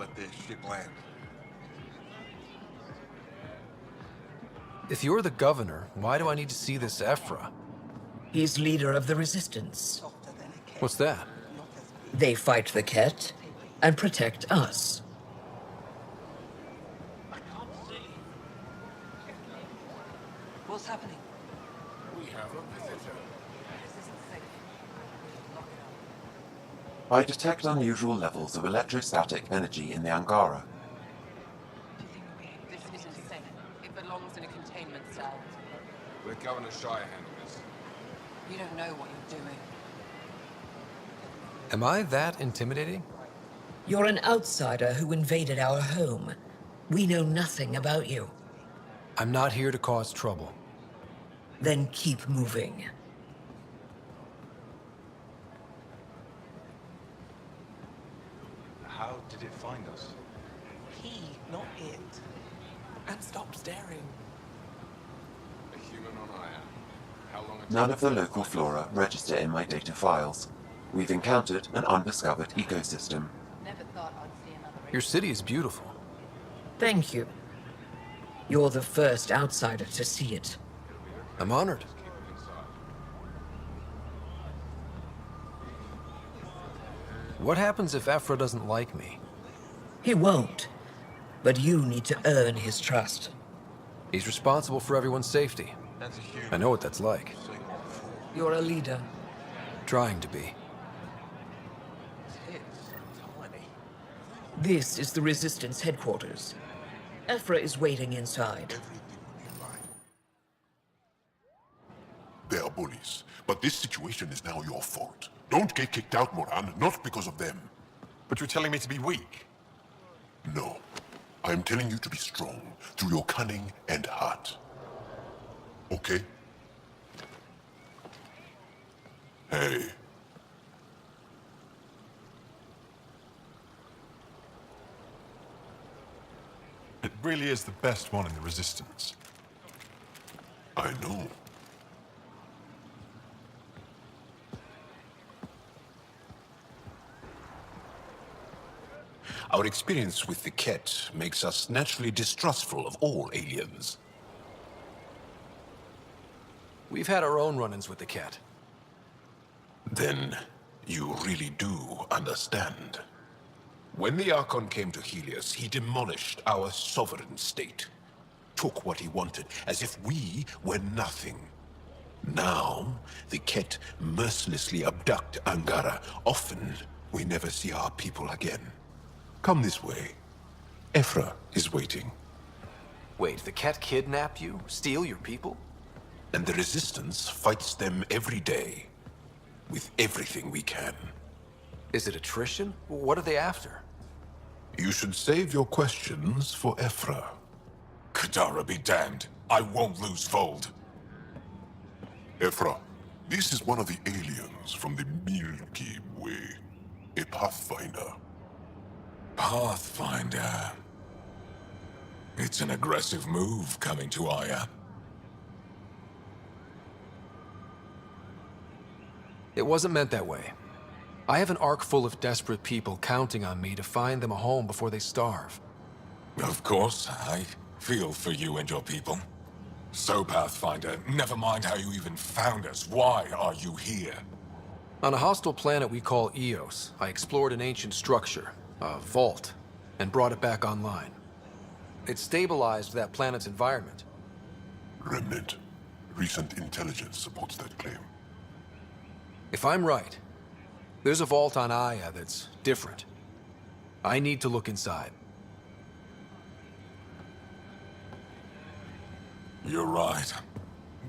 let their ship land. If you're the governor, why do I need to see this Ephra? He's leader of the resistance. What's that? They fight the Ket and protect us. I can't see. What's happening? We have a visitor. This isn't safe. Lock it up. I detect unusual levels of electrostatic energy in the Angara. This isn't safe. It belongs in a containment cell. Let Governor Shire handle this. You don't know what you're doing. Am I that intimidating? You're an outsider who invaded our home. We know nothing about you. I'm not here to cause trouble. Then keep moving. How did it find us? He, not it. And stop staring. A human on Aya. How long it None of the local flora register in my data files. We've encountered an undiscovered ecosystem. Never thought I'd see another. Your city is beautiful. Thank you. You're the first outsider to see it. I'm honored. What happens if Ephra doesn't like me? He won't. But you need to earn his trust. He's responsible for everyone's safety. That's a human. I know what that's like. You're a leader. Trying to be. It's tiny. This is the Resistance headquarters. Ephra is waiting inside. They are bullies, but this situation is now your fault. Don't get kicked out, Moran, not because of them. But you're telling me to be weak. No. I am telling you to be strong through your cunning and heart. Okay? Hey. It really is the best one in the Resistance. I know. Our experience with the Ket makes us naturally distrustful of all aliens. We've had our own run-ins with the Ket. Then you really do understand. When the Archon came to Helios, he demolished our sovereign state. Took what he wanted, as if we were nothing. Now, the Ket mercilessly abduct Angara. Often, we never see our people again. Come this way. Ephra is waiting. Wait, the Ket kidnap you? Steal your people? And the Resistance fights them every day. With everything we can. Is it attrition? What are they after? You should save your questions for Ephra. Kadara be damned. I won't lose Vold. Ephra, this is one of the aliens from the Milky Way. A Pathfinder. Pathfinder. It's an aggressive move coming to Aya. It wasn't meant that way. I have an ark full of desperate people counting on me to find them a home before they starve. Of course, I feel for you and your people. So, Pathfinder, never mind how you even found us. Why are you here? On a hostile planet we call Eos, I explored an ancient structure, a vault, and brought it back online. It stabilized that planet's environment. Remnant. Recent intelligence supports that claim. If I'm right, there's a vault on Aya that's different. I need to look inside. You're right.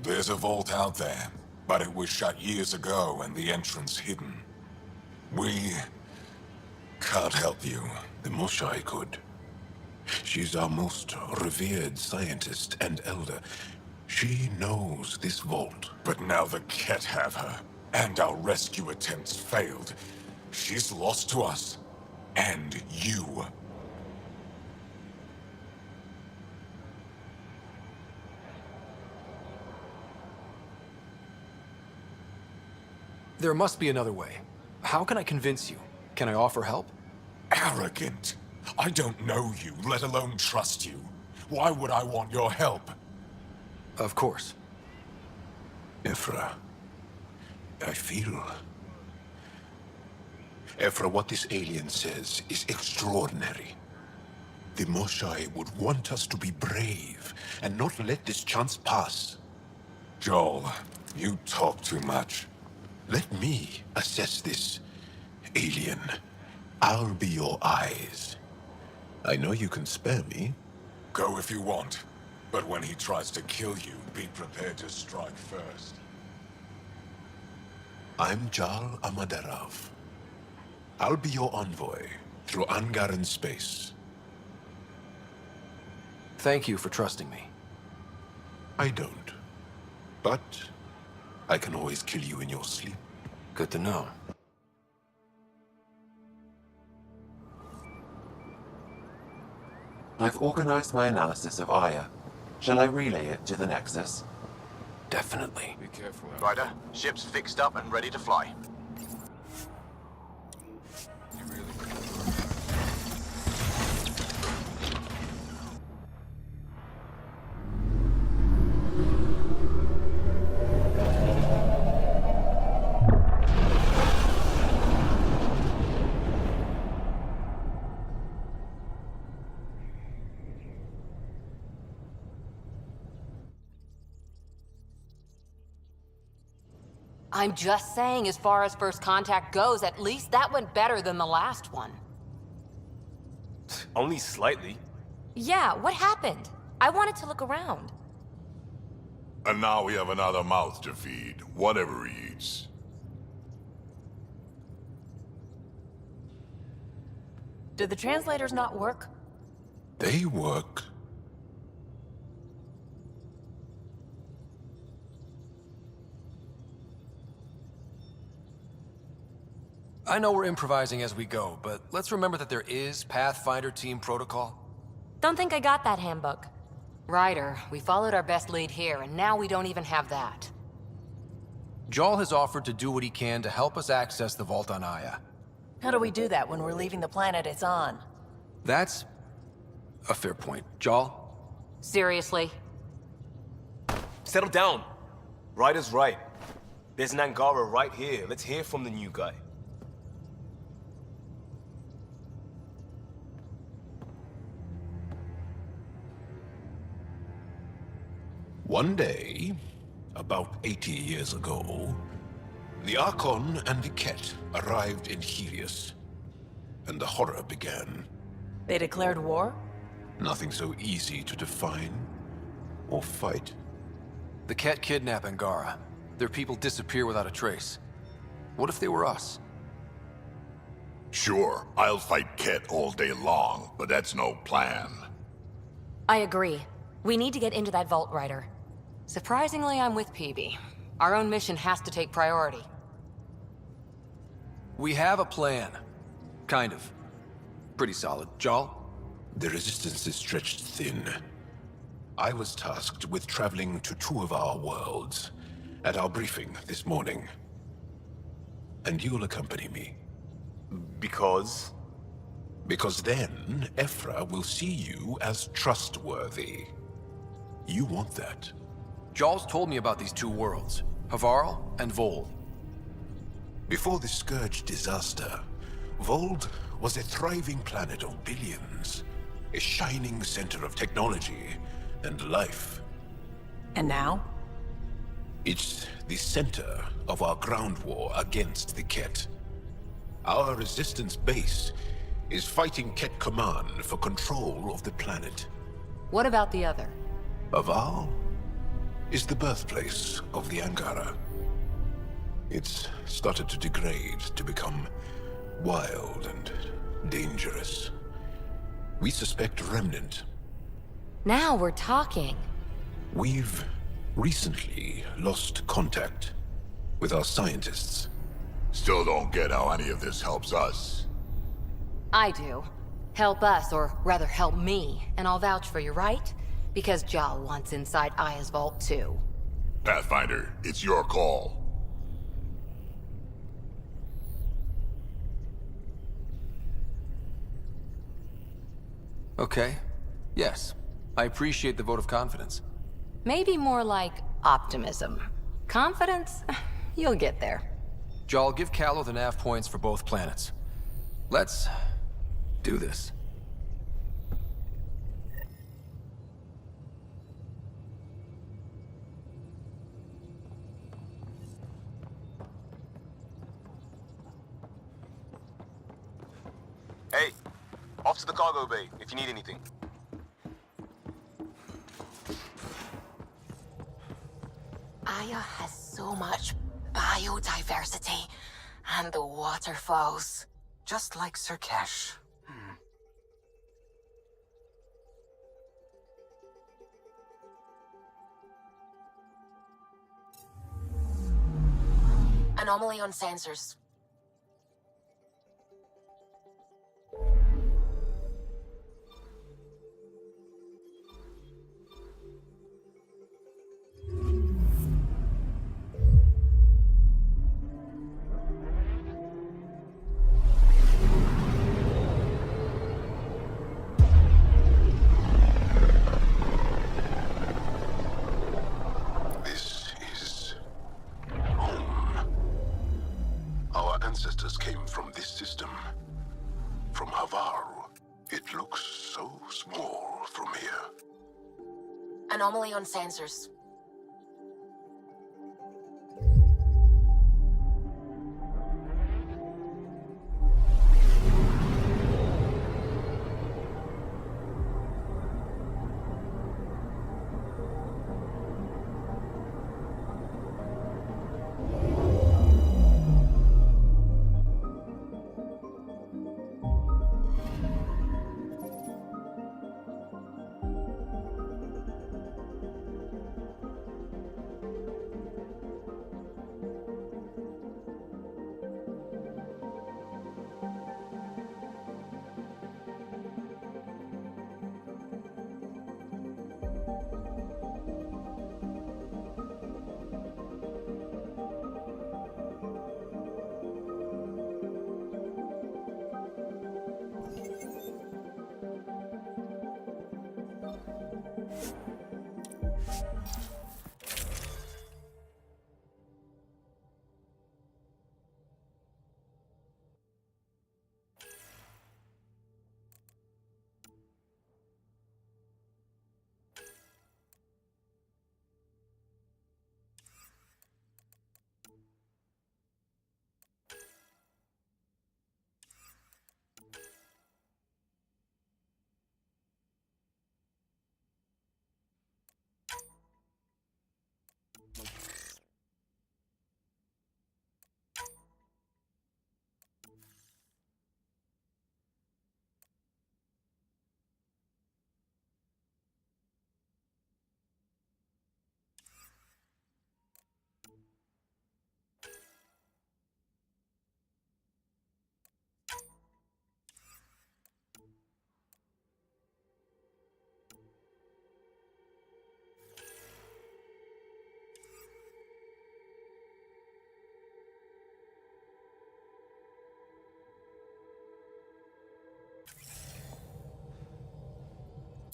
There's a vault out there, but it was shut years ago and the entrance hidden. We can't help you. The Moshai could. She's our most revered scientist and elder. She knows this vault. But now the Ket have her, and our rescue attempts failed. She's lost to us, and you. There must be another way. How can I convince you? Can I offer help? Arrogant. I don't know you, let alone trust you. Why would I want your help? Of course. Ephra, I feel... Ephra, what this alien says is extraordinary. The Moshae would want us to be brave and not let this chance pass. Joel, you talk too much. Let me assess this, alien. I'll be your eyes. I know you can spare me. Go if you want. But when he tries to kill you, be prepared to strike first. I'm Jal Amaderov. I'll be your envoy through Angaran space. Thank you for trusting me. I don't. But I can always kill you in your sleep. Good to know. I've organized my analysis of Aya. Shall I relay it to the Nexus? Definitely. Be careful. Ryder, ship's fixed up and ready to fly. You really... I'm just saying, as far as first contact goes, at least that went better than the last one. Only slightly. Yeah, what happened? I wanted to look around. And now we have another mouth to feed, whatever he eats. Did the translators not work? They work. I know we're improvising as we go, but let's remember that there is Pathfinder team protocol. Don't think I got that handbook. Ryder, we followed our best lead here, and now we don't even have that. Jal has offered to do what he can to help us access the vault on Aya. How do we do that when we're leaving the planet it's on? That's a fair point. Jal? Seriously? Settle down. Ryder's right. There's an Angara right here. Let's hear from the new guy. One day, about 80 years ago, the Archon and the Ket arrived in Helios, and the horror began. They declared war? Nothing so easy to define or fight. The Ket kidnap Angara. Their people disappear without a trace. What if they were us? Sure, I'll fight Ket all day long, but that's no plan. I agree. We need to get into that vault, Ryder. Surprisingly, I'm with PB. Our own mission has to take priority. We have a plan. Kind of. Pretty solid. Jal? The resistance is stretched thin. I was tasked with traveling to two of our worlds at our briefing this morning. And you'll accompany me. Because? Because then, Ephra will see you as trustworthy. You want that. Jal's told me about these two worlds, Havarl and Vold. Before the Scourge disaster, Vold was a thriving planet of billions, a shining center of technology and life. And now? It's the center of our ground war against the Ket. Our resistance base is fighting Ket Command for control of the planet. What about the other? Havarl is the birthplace of the Angara. It's started to degrade, to become wild and dangerous. We suspect Remnant. Now we're talking. We've recently lost contact with our scientists. Still don't get how any of this helps us. I do. Help us, or rather help me, and I'll vouch for you, right? Because Jal wants inside Aya's vault too. Pathfinder, it's your call. Okay. Yes. I appreciate the vote of confidence. Maybe more like optimism. Confidence? You'll get there. Jarl, give Callow the nav points for both planets. Let's do this. Hey, off to the cargo bay if you need anything. Aya has so much biodiversity, and the waterfalls. Just like Sirkesh. Anomaly on sensors. This is home. Our ancestors came from this system. From Havaru. It looks so small from here. Anomaly on sensors.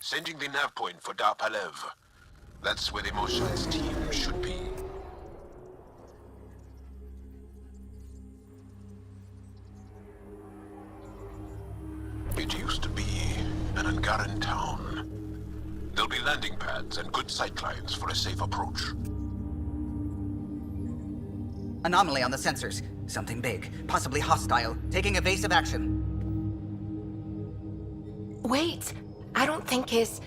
Sending the nav point for Dar Palev. That's where the Mosha's team should be. It used to be an Angaran town. There'll be landing pads and good sightlines for a safe approach. Anomaly on the sensors. Something big, possibly hostile, taking evasive action. Wait, I don't think his...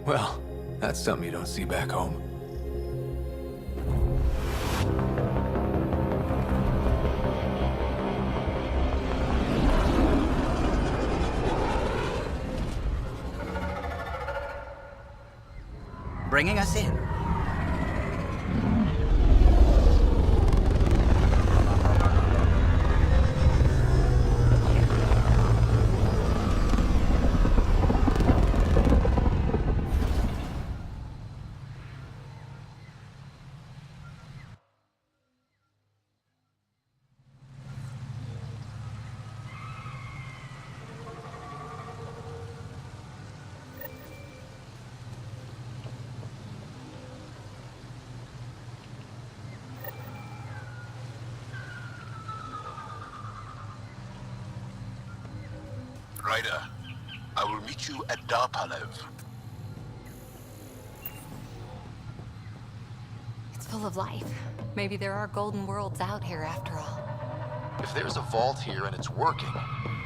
Well, that's something you don't see back home. Bringing us in. Ryder, I will meet you at Darpalev. It's full of life. Maybe there are golden worlds out here after all. If there's a vault here and it's working,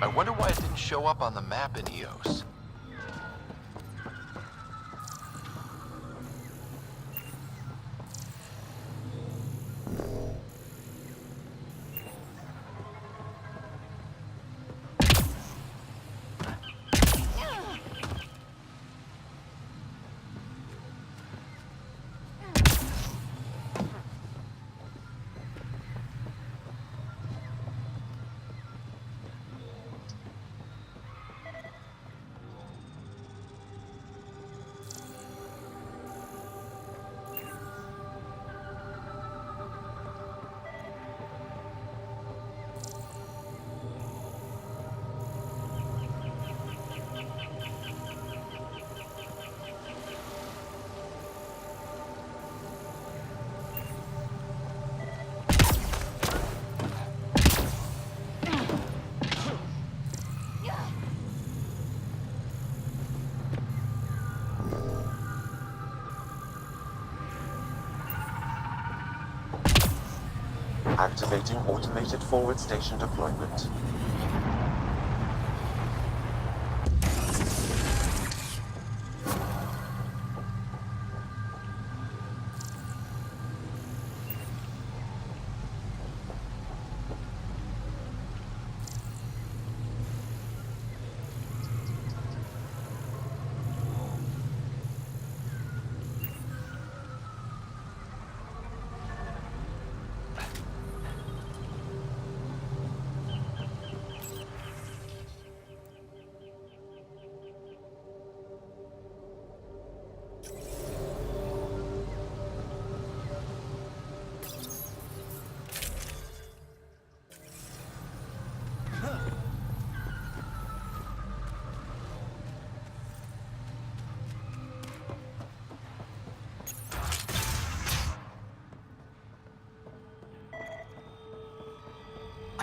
I wonder why it didn't show up on the map in EOS. Activating automated forward station deployment.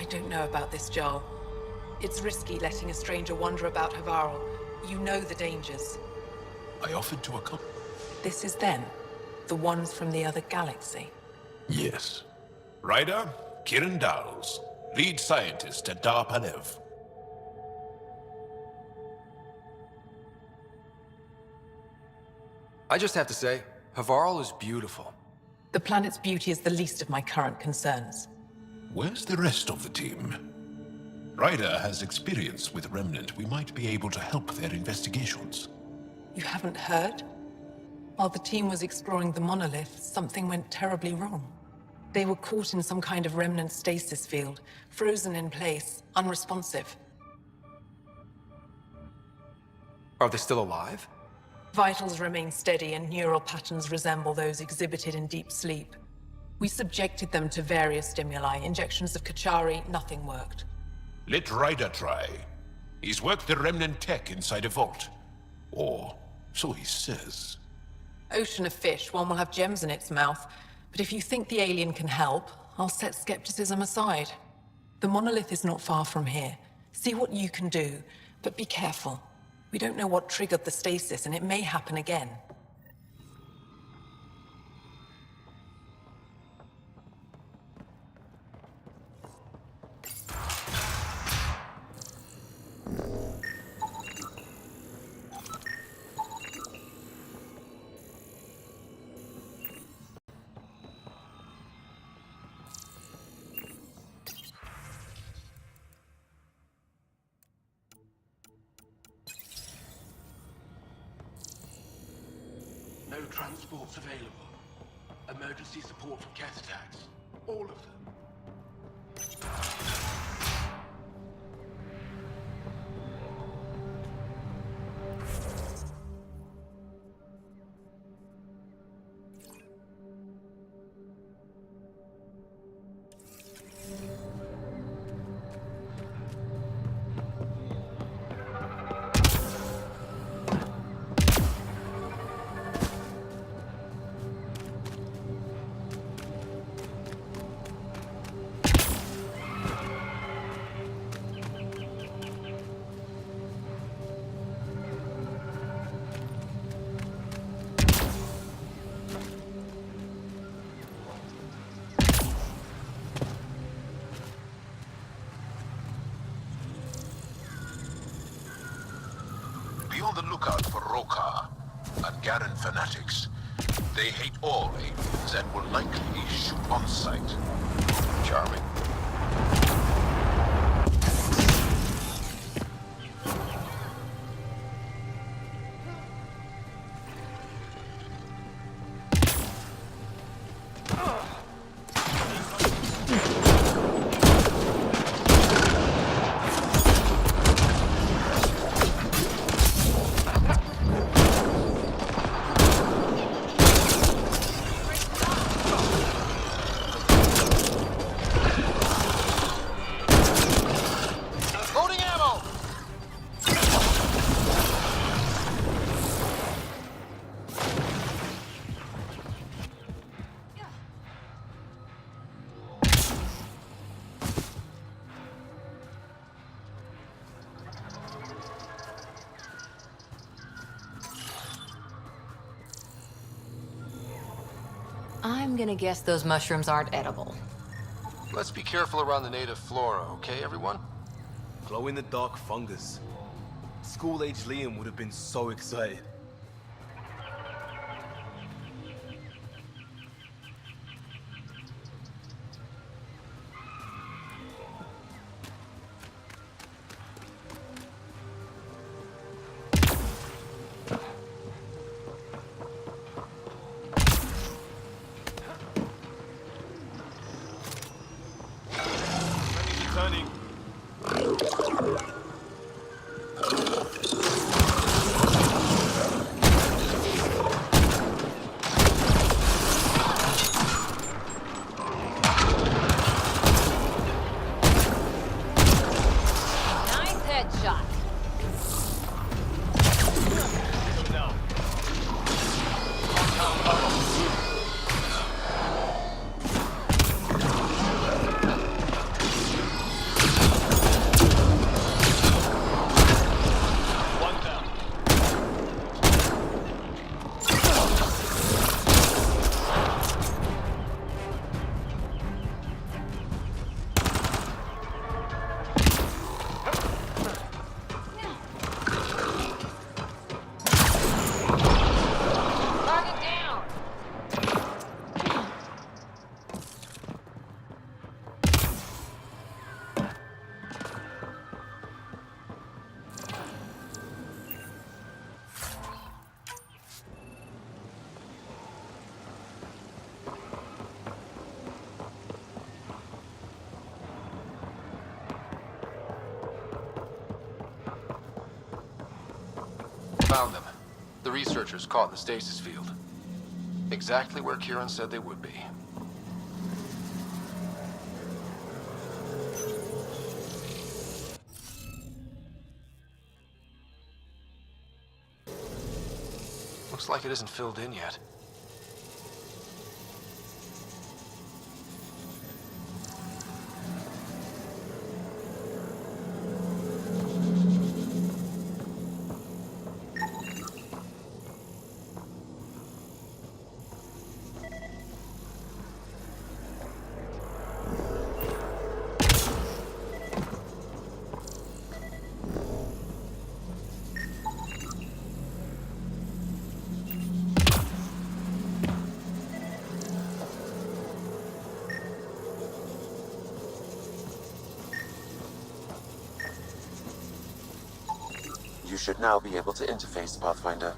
I don't know about this, Joel. It's risky letting a stranger wander about Havarl. You know the dangers. I offered to accompany. This is them, the ones from the other galaxy. Yes. Ryder, Kiran Dowles, lead scientist at Darpalev. I just have to say, Havarl is beautiful. The planet's beauty is the least of my current concerns. Where's the rest of the team? Ryder has experience with Remnant. We might be able to help their investigations. You haven't heard? While the team was exploring the monolith, something went terribly wrong. They were caught in some kind of remnant stasis field, frozen in place, unresponsive. Are they still alive? Vitals remain steady and neural patterns resemble those exhibited in deep sleep. We subjected them to various stimuli, injections of Kachari, nothing worked. Let Ryder try. He's worked the Remnant tech inside a vault. Or so he says. Ocean of fish, one will have gems in its mouth. But if you think the alien can help, I'll set skepticism aside. The monolith is not far from here. See what you can do, but be careful. We don't know what triggered the stasis, and it may happen again. No transports available. Emergency support for cat attacks. All of them. Garen fanatics. They hate all aliens and will likely shoot on sight. Charming. I'm gonna guess those mushrooms aren't edible. Let's be careful around the native flora, okay, everyone? Glow-in-the-dark fungus. School-age Liam would have been so excited. Turning. Nice headshot. Found them. The researchers caught in the stasis field. Exactly where Kieran said they would be. Looks like it isn't filled in yet. You should now be able to interface, Pathfinder.